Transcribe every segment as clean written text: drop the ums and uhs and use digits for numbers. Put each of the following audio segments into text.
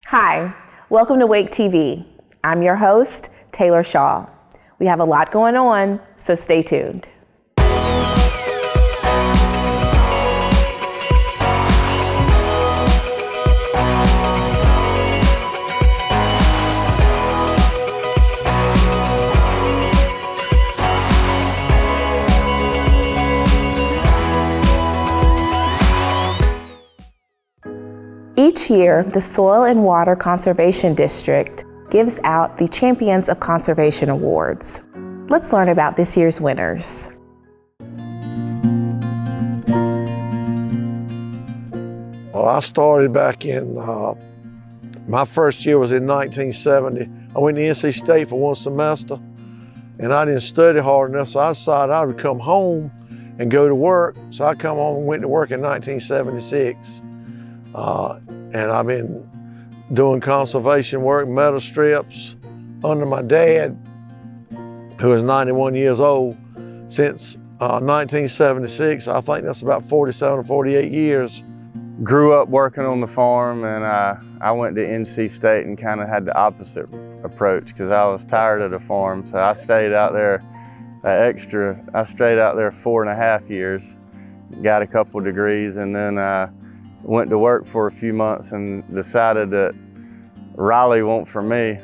Hi, welcome to WakeTV. I'm your host, Taylor Shaw. We have a lot going on, so stay tuned. Each year, the Soil and Water Conservation District gives out the Champions of Conservation Awards. Let's learn about this year's winners. Well, I started back in, my first year was in 1970. I went to NC State for one semester, and I didn't study hard enough, so I decided I would come home and go to work. So I come home and went to work in 1976. And I've been doing conservation work, metal strips, under my dad, who is 91 years old, since 1976. I think that's about 47 or 48 years. Grew up working on the farm, and I went to NC State and kind of had the opposite approach because I was tired of the farm. So I stayed out there I stayed out there 4.5 years, got a couple degrees, and then went to work for a few months and decided that Raleigh wasn't for me,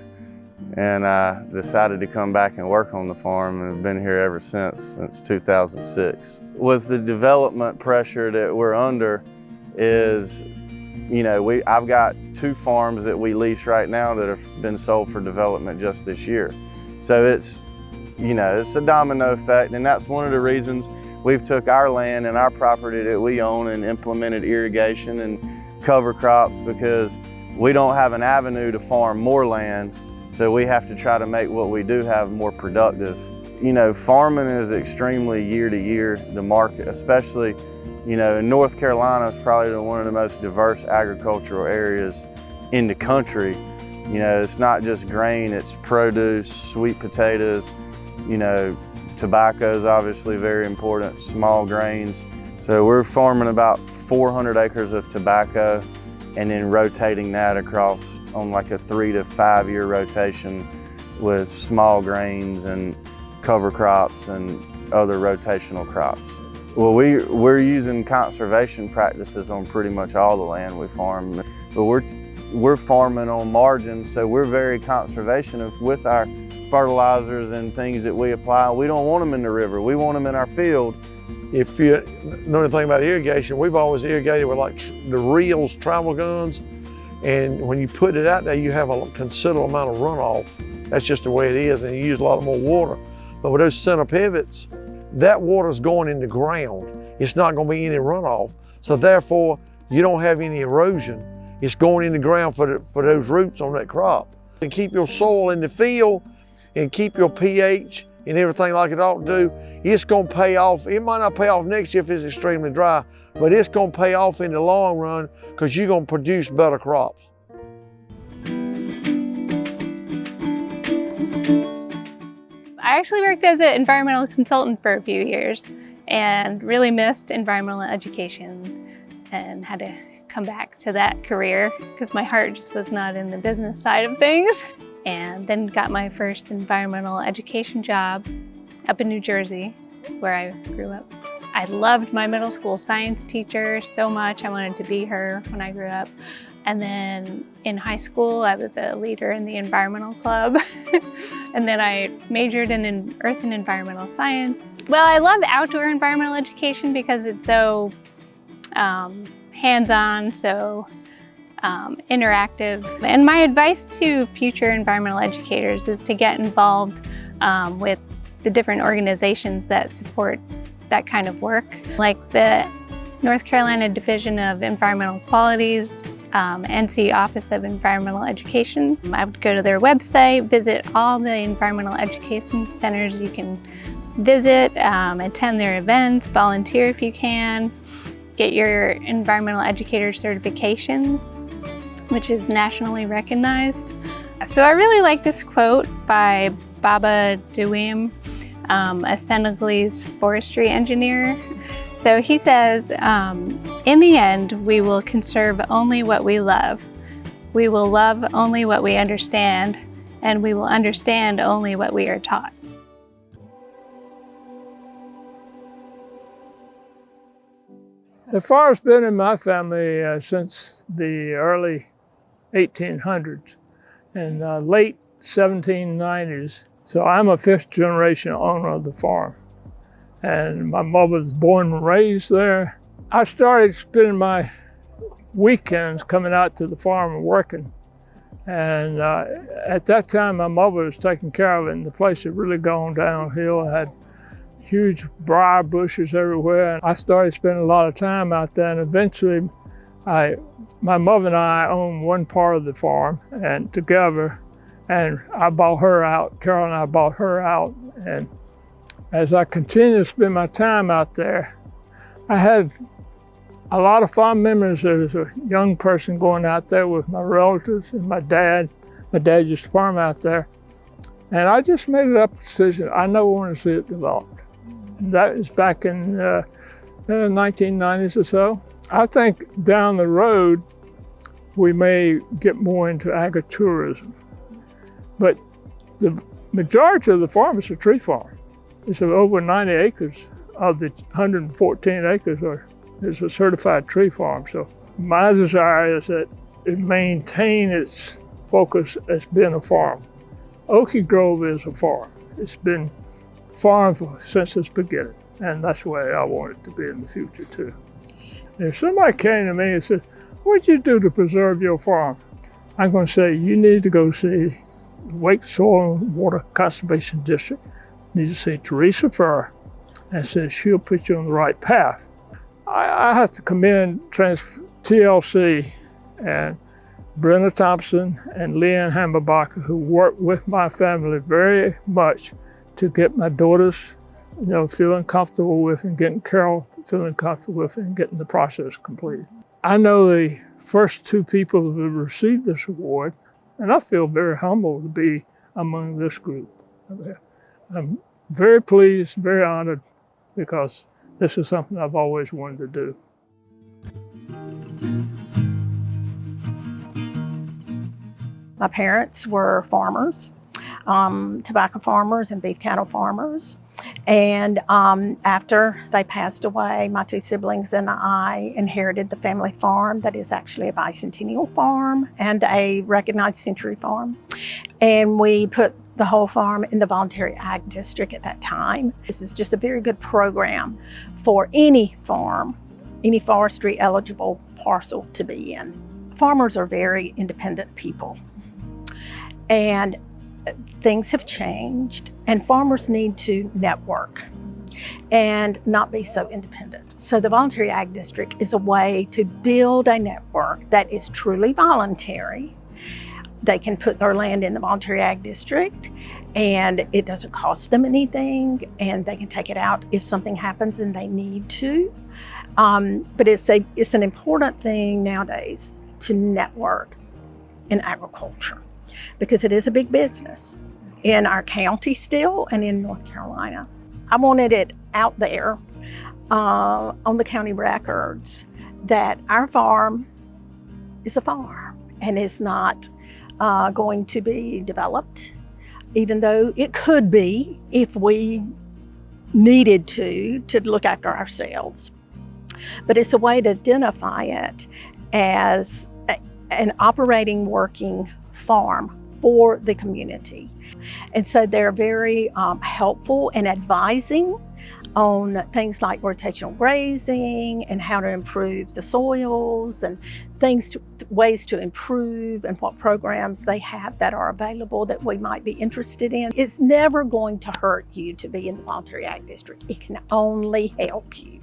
and I decided to come back and work on the farm, and have been here ever since 2006. With the development pressure that we're under is, I've got 2 farms that we lease right now that have been sold for development just this year. So it's a domino effect, and that's one of the reasons we've took our land and our property that we own and implemented irrigation and cover crops, because we don't have an avenue to farm more land, so we have to try to make what we do have more productive. Farming is extremely year to year, the market, especially, in North Carolina is probably one of the most diverse agricultural areas in the country. It's not just grain, it's produce, sweet potatoes, tobacco is obviously very important, small grains. So we're farming about 400 acres of tobacco and then rotating that across on like a 3 to 5 year rotation with small grains and cover crops and other rotational crops. Well, we're using conservation practices on pretty much all the land we farm, but we're farming on margins, so we're very conservation with our fertilizers and things that we apply. We don't want them in the river, we want them in our field. If you know anything about irrigation, we've always irrigated with like the reels, travel guns, and when you put it out there, you have a considerable amount of runoff. That's just the way it is, and you use a lot more water. But with those center pivots, that water's going in the ground. It's not gonna be any runoff. So therefore, you don't have any erosion. It's going in the ground for those roots on that crop. And keep your soil in the field and keep your pH and everything like it ought to do. It's gonna pay off. It might not pay off next year if it's extremely dry, but it's gonna pay off in the long run because you're gonna produce better crops. I actually worked as an environmental consultant for a few years and really missed environmental education and had to come back to that career because my heart just was not in the business side of things. And then got my first environmental education job up in New Jersey, where I grew up. I loved my middle school science teacher so much. I wanted to be her when I grew up. And then in high school, I was a leader in the environmental club. And then I majored in earth and environmental science. Well, I love outdoor environmental education because it's so hands-on, so interactive. And my advice to future environmental educators is to get involved with the different organizations that support that kind of work, like the North Carolina Division of Environmental Qualities, NC Office of Environmental Education. I would go to their website, visit all the environmental education centers you can visit, attend their events, volunteer if you can, get your environmental educator certification, which is nationally recognized. So I really like this quote by Baba Deweyem, a Senegalese forestry engineer. So he says, in the end, we will conserve only what we love. We will love only what we understand, and we will understand only what we are taught. The farm's been in my family since the early 1800s and late 1790s. So I'm a fifth generation owner of the farm. And my mother was born and raised there. I started spending my weekends coming out to the farm and working. And at that time, my mother was taking care of it, and the place had really gone downhill. I had huge briar bushes everywhere. And I started spending a lot of time out there, and eventually my mother and I owned one part of the farm and together, and I bought her out. Carol and I bought her out. And as I continued to spend my time out there, I had a lot of fond memories as a young person going out there with my relatives and my dad. My dad used to farm out there. And I just made it up a decision. I know I want to see it developed. And that is back in the 1990s or so. I think down the road, we may get more into agritourism. But the majority of the farm is a tree farm. It's over 90 acres of the 114 acres is a certified tree farm. So my desire is that it maintain its focus as being a farm. Oaky Grove is a farm. It's been farmed since its beginning, and that's the way I want it to be in the future too. If somebody came to me and said, "What'd you do to preserve your farm?" I'm going to say, you need to go see the Wake Soil and Water Conservation District. You need to see Teresa Furr, and says she'll put you on the right path. I have to commend TLC and Brenda Thompson and Leanne Hammerbacher, who worked with my family very much to get my daughters, feeling comfortable with, and getting Carol feeling comfortable with, and getting the process completed. I know the first two people who have received this award, and I feel very humbled to be among this group. I'm very pleased, very honored, because this is something I've always wanted to do. My parents were farmers, tobacco farmers and beef cattle farmers. And after they passed away, my two siblings and I inherited the family farm that is actually a bicentennial farm and a recognized century farm. And we put the whole farm in the voluntary ag district at that time. This is just a very good program for any farm, any forestry eligible parcel to be in. Farmers are very independent people, and things have changed, and farmers need to network and not be so independent. So the voluntary ag district is a way to build a network that is truly voluntary. They can put their land in the voluntary ag district, and it doesn't cost them anything, and they can take it out if something happens and they need to. But it's an important thing nowadays to network in agriculture, because it is a big business in our county still and in North Carolina. I wanted it out there on the county records that our farm is a farm and is not going to be developed, even though it could be if we needed to look after ourselves. But it's a way to identify it as an operating, working farm for the community. And so they're very helpful in advising on things like rotational grazing and how to improve the soils and ways to improve, and what programs they have that are available that we might be interested in. It's never going to hurt you to be in the voluntary ag district. It can only help you.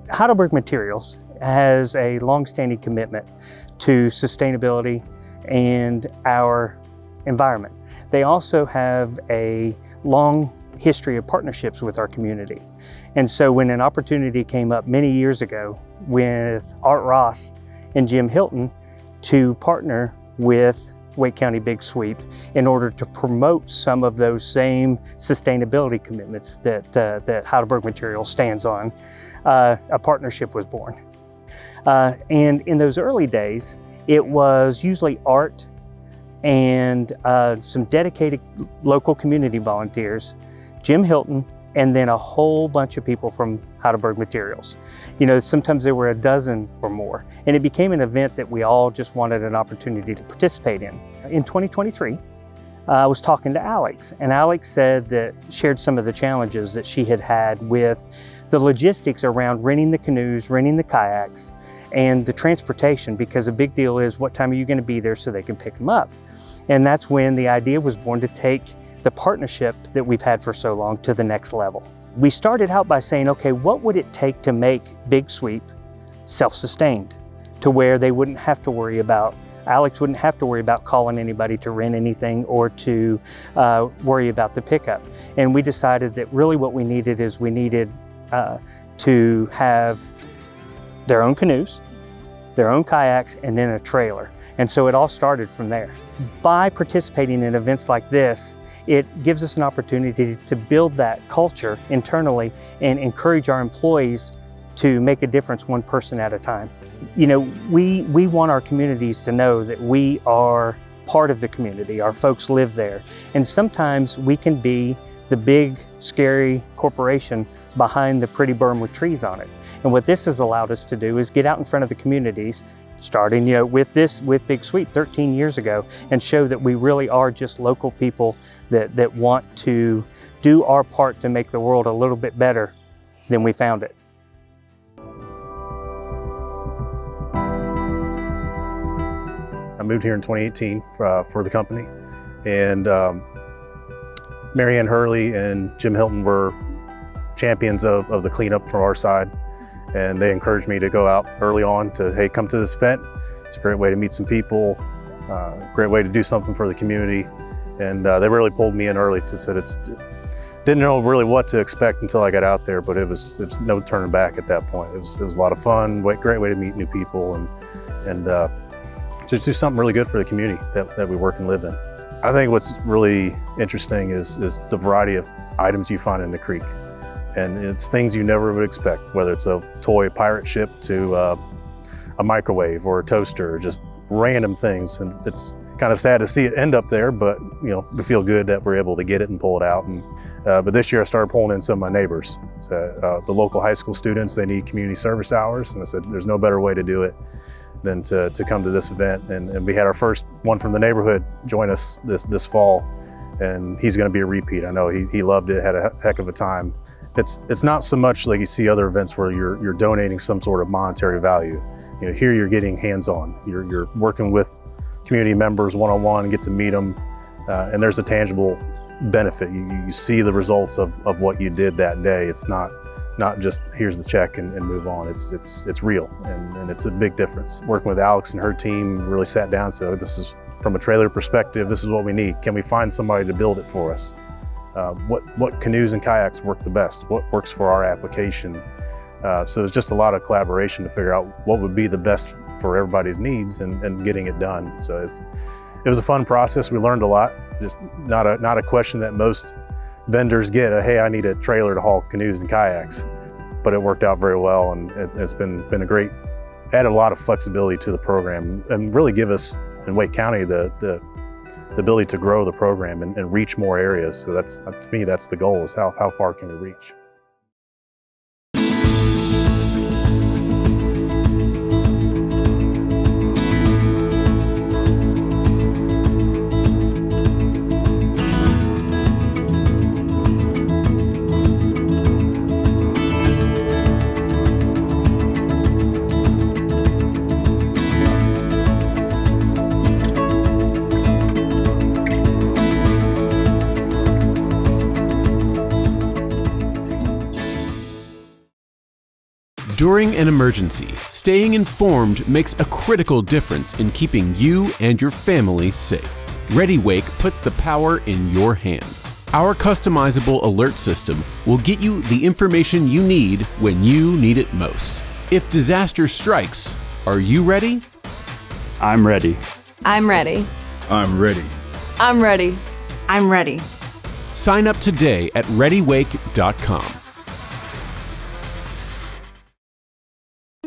Heidelberg Materials has a long-standing commitment to sustainability and our environment. They also have a long history of partnerships with our community. And so when an opportunity came up many years ago with Art Ross and Jim Hilton to partner with Wake County Big Sweep in order to promote some of those same sustainability commitments that Heidelberg Materials stands on, a partnership was born. And in those early days, it was usually art and some dedicated local community volunteers, Jim Hilton, and then a whole bunch of people from Heidelberg Materials. You know, sometimes there were a dozen or more, and it became an event that we all just wanted an opportunity to participate in. In 2023, I was talking to Alex, and Alex shared some of the challenges that she had had with the logistics around renting the canoes, renting the kayaks, and the transportation, because a big deal is what time are you going to be there so they can pick them up. And that's when the idea was born to take the partnership that we've had for so long to the next level. We started out by saying, okay, what would it take to make Big Sweep self-sustained, to where they wouldn't have to worry about, Alex wouldn't have to worry about calling anybody to rent anything or to worry about the pickup. And we decided that really what we needed is to have their own canoes, their own kayaks, and then a trailer. And so it all started from there. By participating in events like this, it gives us an opportunity to build that culture internally and encourage our employees to make a difference one person at a time. You know, we want our communities to know that we are part of the community. Our folks live there. And sometimes we can be the big, scary corporation behind the pretty berm with trees on it. And what this has allowed us to do is get out in front of the communities, starting with Big Sweep 13 years ago, and show that we really are just local people that want to do our part to make the world a little bit better than we found it. I moved here in 2018 for the company, and Mary Ann Hurley and Jim Hilton were champions of the cleanup from our side, and they encouraged me to go out early on to, hey, come to this event. It's a great way to meet some people, great way to do something for the community, and they really pulled me in early to say didn't know really what to expect until I got out there, but it was no turning back at that point. It was a lot of fun, great way to meet new people, and just do something really good for the community that we work and live in. I think what's really interesting is the variety of items you find in the creek. And it's things you never would expect, whether it's a toy pirate ship to a microwave or a toaster, just random things. And it's kind of sad to see it end up there, but we feel good that we're able to get it and pull it out. And but this year I started pulling in some of my neighbors. So, the local high school students, they need community service hours. And I said, there's no better way to do it than to come to this event. And we had our first one from the neighborhood join us this fall, and he's gonna be a repeat. I know he loved it, had a heck of a time. It's not so much like you see other events where you're donating some sort of monetary value. Here you're getting hands-on. You're working with community members one-on-one and get to meet them, and there's a tangible benefit. You see the results of what you did that day. It's not just here's the check and move on. It's real, and it's a big difference. Working with Alex and her team, really sat down and said, this is from a trailer perspective, this is what we need. Can we find somebody to build it for us? What canoes and kayaks work the best? What works for our application? So it's just a lot of collaboration to figure out what would be the best for everybody's needs and getting it done. So it was a fun process. We learned a lot. Just not a question that most vendors get. Hey, I need a trailer to haul canoes and kayaks. But it worked out very well, and it's been a great, added a lot of flexibility to the program and really give us in Wake County the ability to grow the program and reach more areas. So to me, that's the goal, is how far can we reach? During an emergency, staying informed makes a critical difference in keeping you and your family safe. ReadyWake puts the power in your hands. Our customizable alert system will get you the information you need when you need it most. If disaster strikes, are you ready? I'm ready. I'm ready. I'm ready. I'm ready. I'm ready. Sign up today at ReadyWake.com.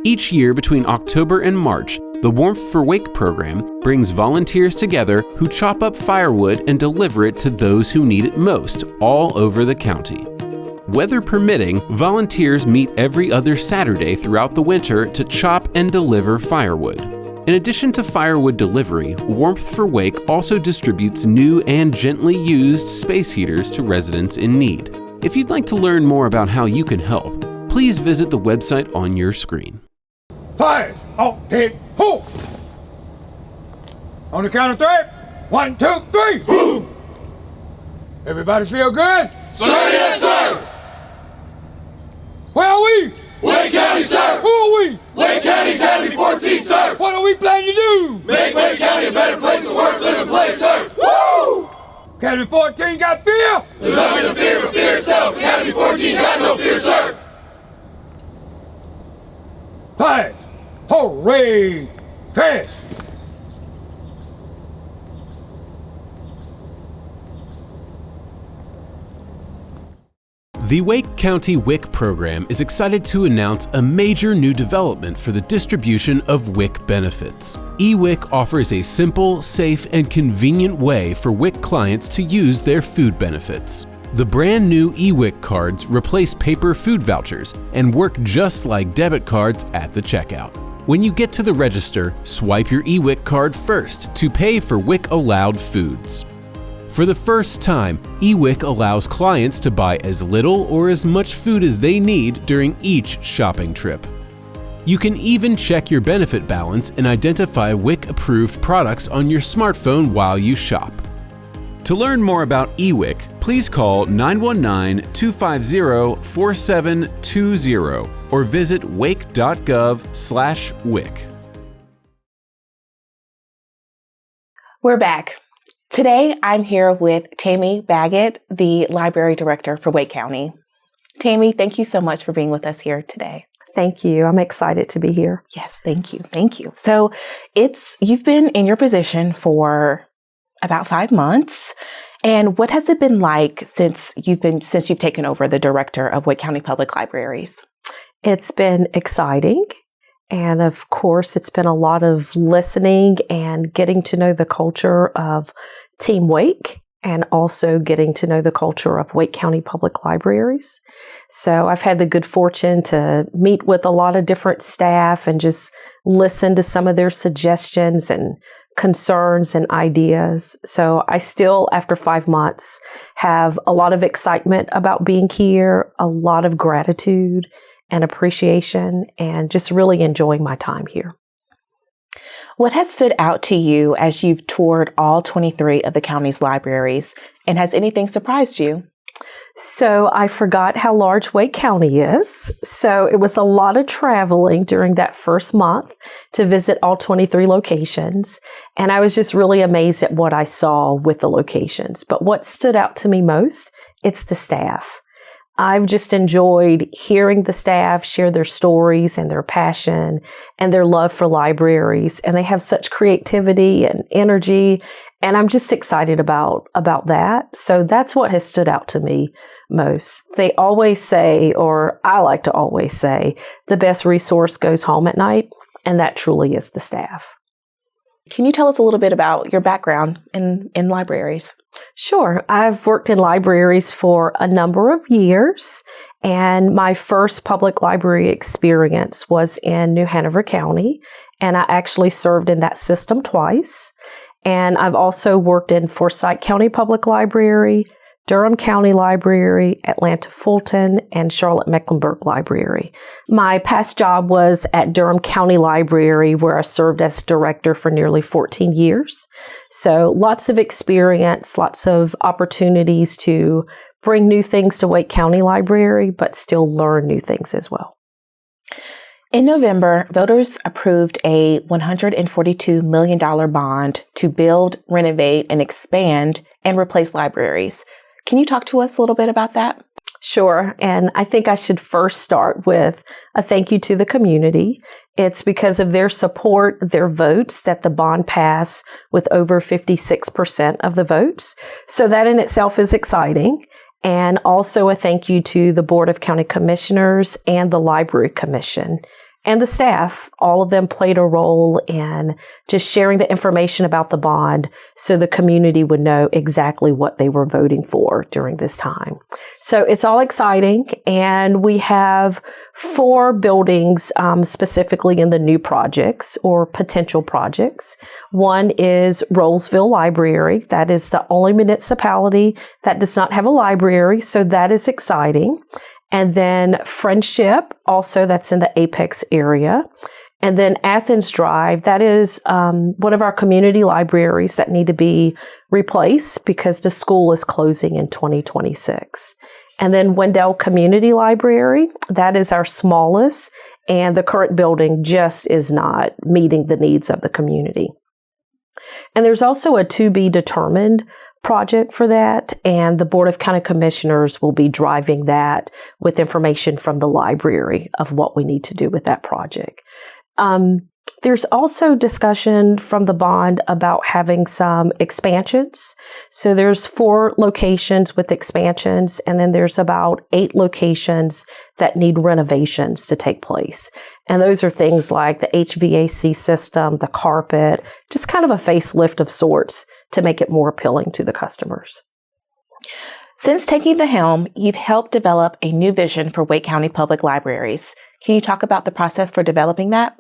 Each year between October and March, the Warmth for Wake program brings volunteers together who chop up firewood and deliver it to those who need it most all over the county. Weather permitting, volunteers meet every other Saturday throughout the winter to chop and deliver firewood. In addition to firewood delivery, Warmth for Wake also distributes new and gently used space heaters to residents in need. If you'd like to learn more about how you can help, please visit the website on your screen. Fires, halt, hit, ho! On the count of 3, 1, 2, 3, ho! Everybody feel good? Sir, yes, sir! Where are we? Wake County, sir! Who are we? Wake County, Academy 14, sir! What are we planning to do? Make Wake County a better place to work, live, and play, sir! Woo! Academy 14 got fear? There's nothing to fear but fear itself. Academy 14 got no fear, sir! Fires, hooray, fast! The Wake County WIC program is excited to announce a major new development for the distribution of WIC benefits. eWIC offers a simple, safe, and convenient way for WIC clients to use their food benefits. The brand new eWIC cards replace paper food vouchers and work just like debit cards at the checkout. When you get to the register, swipe your eWIC card first to pay for WIC-allowed foods. For the first time, eWIC allows clients to buy as little or as much food as they need during each shopping trip. You can even check your benefit balance and identify WIC-approved products on your smartphone while you shop. To learn more about eWIC, please call 919-250-4720 or visit wake.gov/WIC. We're back. Today, I'm here with Tammy Baggett, the Library Director for Wake County. Tammy, thank you so much for being with us here today. Thank you. I'm excited to be here. Yes, thank you. Thank you. So you've been in your position for about 5 months. And what has it been like since you've taken over the Director of Wake County Public Libraries? It's been exciting. And of course, it's been a lot of listening and getting to know the culture of Team Wake and also getting to know the culture of Wake County Public Libraries. So I've had the good fortune to meet with a lot of different staff and just listen to some of their suggestions and concerns and ideas. So I still, after 5 months, have a lot of excitement about being here, a lot of gratitude and appreciation, and just really enjoying my time here. What has stood out to you as you've toured all 23 of the county's libraries, and has anything surprised you? So I forgot how large Wake County is. So it was a lot of traveling during that first month to visit all 23 locations. And I was just really amazed at what I saw with the locations. But what stood out to me most, it's the staff. I've just enjoyed hearing the staff share their stories and their passion and their love for libraries. And they have such creativity and energy. And I'm just excited about that. So that's what has stood out to me most. They always say, or I like to always say, the best resource goes home at night. And that truly is the staff. Can you tell us a little bit about your background in libraries? Sure. I've worked in libraries for a number of years, and my first public library experience was in New Hanover County, and I actually served in that system twice. And I've also worked in Forsyth County Public Library, Durham County Library, Atlanta Fulton, and Charlotte Mecklenburg Library. My past job was at Durham County Library, where I served as director for nearly 14 years. So lots of experience, lots of opportunities to bring new things to Wake County Library, but still learn new things as well. In November, voters approved a $142 million bond to build, renovate, and expand and replace libraries. Can you talk to us a little bit about that? Sure. And I think I should first start with a thank you to the community. It's because of their support, their votes, that the bond passed with over 56% of the votes. So that in itself is exciting. And also a thank you to the Board of County Commissioners and the Library Commission. and the staff, all of them played a role in just sharing the information about the bond so the community would know exactly what they were voting for during this time. So it's all exciting, and we have 4 buildings specifically in the new projects or potential projects. One is Rollsville Library. That is the only municipality that does not have a library, so that is exciting. And then Friendship, also that's in the Apex area. And then Athens Drive, that is one of our community libraries that need to be replaced because the school is closing in 2026. And then Wendell Community Library, that is our smallest, and the current building just is not meeting the needs of the community. And there's also a to be determined project for that, and the Board of County Commissioners will be driving that with information from the library of what we need to do with that project. There's also discussion from the bond about having some expansions. So there's 4 locations with expansions, and then there's about 8 locations that need renovations to take place. And those are things like the HVAC system, the carpet, just kind of a facelift of sorts to make it more appealing to the customers. Since taking the helm, you've helped develop a new vision for Wake County Public Libraries. Can you talk about the process for developing that?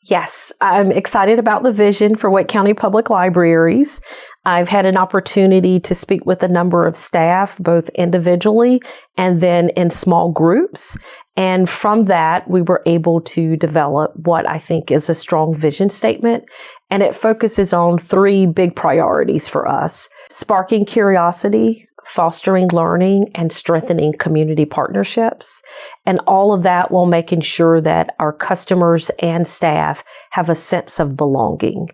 Yes, I'm excited about the vision for Wake County Public Libraries. I've had an opportunity to speak with a number of staff, both individually and then in small groups. And from that, we were able to develop what I think is a strong vision statement. And it focuses on 3 big priorities for us: sparking curiosity, fostering learning, and strengthening community partnerships. And all of that while making sure that our customers and staff have a sense of belonging.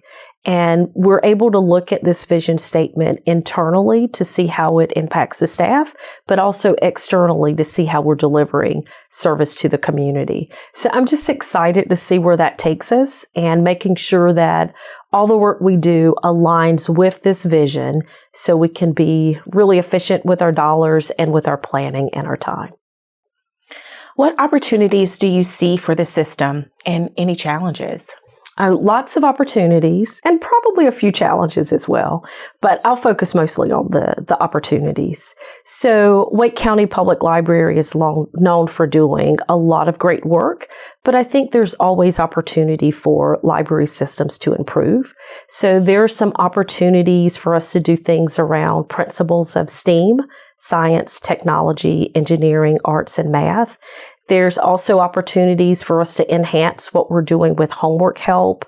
And we're able to look at this vision statement internally to see how it impacts the staff, but also externally to see how we're delivering service to the community. So I'm just excited to see where that takes us and making sure that all the work we do aligns with this vision so we can be really efficient with our dollars and with our planning and our time. What opportunities do you see for the system and any challenges? Lots of opportunities and probably a few challenges as well, but I'll focus mostly on the opportunities. So Wake County Public Library is long known for doing a lot of great work, but I think there's always opportunity for library systems to improve. So there are some opportunities for us to do things around principles of STEAM, science, technology, engineering, arts, and math. There's also opportunities for us to enhance what we're doing with homework help,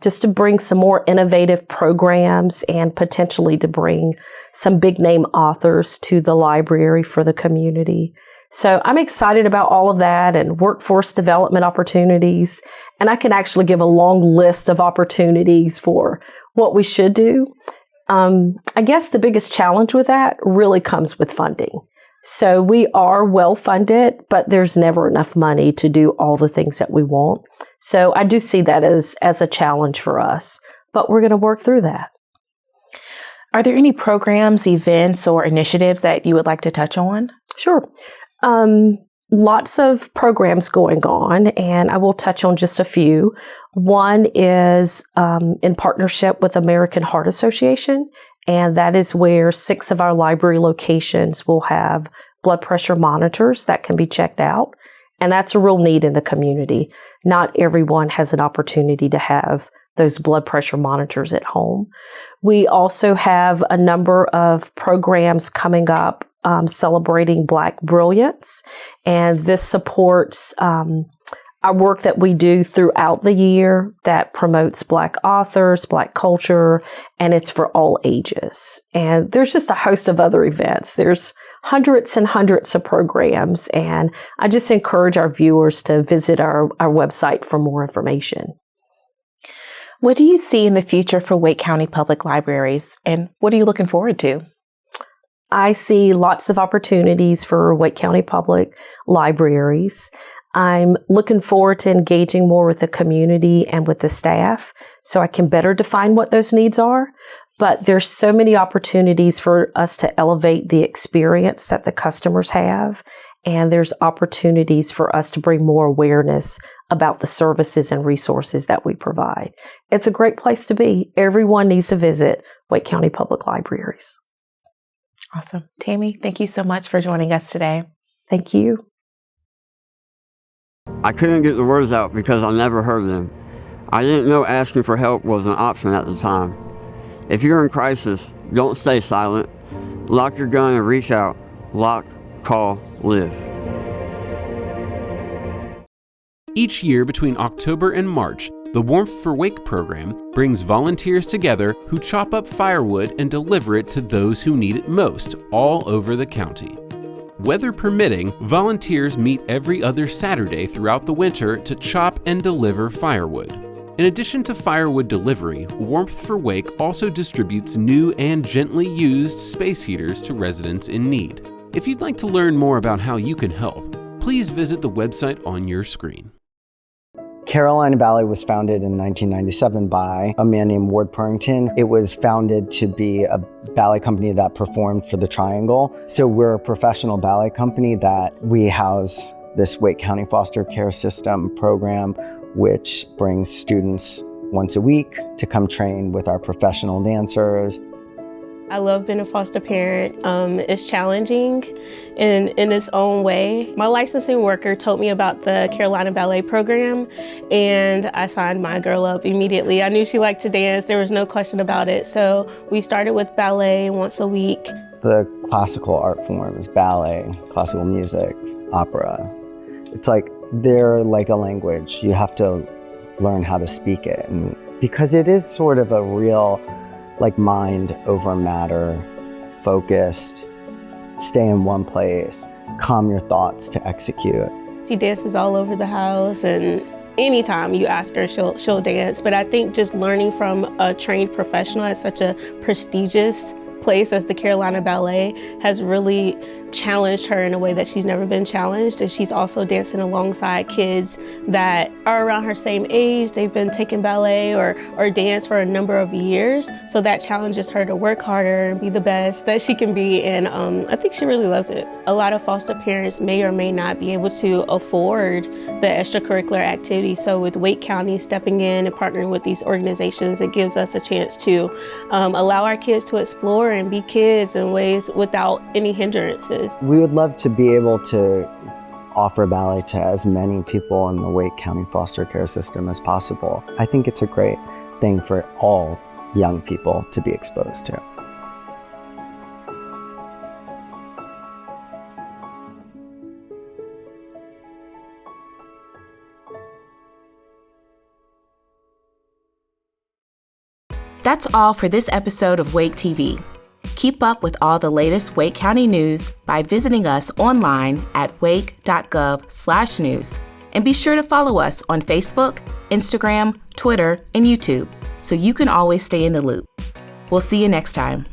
just to bring some more innovative programs and potentially to bring some big name authors to the library for the community. So I'm excited about all of that and workforce development opportunities. And I can actually give a long list of opportunities for what we should do. I guess the biggest challenge with that really comes with funding. So we are well funded, but there's never enough money to do all the things that we want. So I do see that as a challenge for us, but we're going to work through that. Are there any programs, events, or initiatives that you would like to touch on? Sure. Lots of programs going on, and I will touch on just a few. One is in partnership with American Heart Association. And that is where 6 of our library locations will have blood pressure monitors that can be checked out. And that's a real need in the community. Not everyone has an opportunity to have those blood pressure monitors at home. We also have a number of programs coming up celebrating Black brilliance. And this supports our work that we do throughout the year that promotes Black authors, Black culture, and it's for all ages. And there's just a host of other events. There's hundreds and hundreds of programs, and I just encourage our viewers to visit our website for more information. What do you see in the future for Wake County Public Libraries, and what are you looking forward to? I see lots of opportunities for Wake County Public Libraries. I'm looking forward to engaging more with the community and with the staff so I can better define what those needs are. But there's so many opportunities for us to elevate the experience that the customers have and there's opportunities for us to bring more awareness about the services and resources that we provide. It's a great place to be. Everyone needs to visit Wake County Public Libraries. Awesome. Tammy, thank you so much for joining us today. Thank you. I couldn't get the words out because I never heard them. I didn't know asking for help was an option at the time. If you're in crisis, don't stay silent. Lock your gun and reach out. Lock, call, live. Each year between October and March, the Warmth for Wake program brings volunteers together who chop up firewood and deliver it to those who need it most all over the county. Weather permitting, volunteers meet every other Saturday throughout the winter to chop and deliver firewood. In addition to firewood delivery, Warmth for Wake also distributes new and gently used space heaters to residents in need. If you'd like to learn more about how you can help, please visit the website on your screen. Carolina Ballet was founded in 1997 by a man named Ward Purrington. It was founded to be a ballet company that performed for the Triangle. So we're a professional ballet company that we house this Wake County Foster Care System program, which brings students once a week to come train with our professional dancers. I love being a foster parent. It's challenging in its own way. My licensing worker told me about the Carolina Ballet program, and I signed my girl up immediately. I knew she liked to dance. There was no question about it. So we started with ballet once a week. The classical art forms, ballet, classical music, opera, it's like they're like a language. You have to learn how to speak it. And because it is sort of a real like mind over matter, focused, stay in one place, calm your thoughts to execute. She dances all over the house, and anytime you ask her, she'll dance. But I think just learning from a trained professional at such a prestigious place as the Carolina Ballet has really challenged her in a way that she's never been challenged. And she's also dancing alongside kids that are around her same age. They've been taking ballet or dance for a number of years. So that challenges her to work harder and be the best that she can be. And I think she really loves it. A lot of foster parents may or may not be able to afford the extracurricular activities. So with Wake County stepping in and partnering with these organizations, it gives us a chance to allow our kids to explore and be kids in ways without any hindrances. We would love to be able to offer ballet to as many people in the Wake County foster care system as possible. I think it's a great thing for all young people to be exposed to. That's all for this episode of Wake TV. Keep up with all the latest Wake County news by visiting us online at wake.gov/news. And be sure to follow us on Facebook, Instagram, Twitter, and YouTube so you can always stay in the loop. We'll see you next time.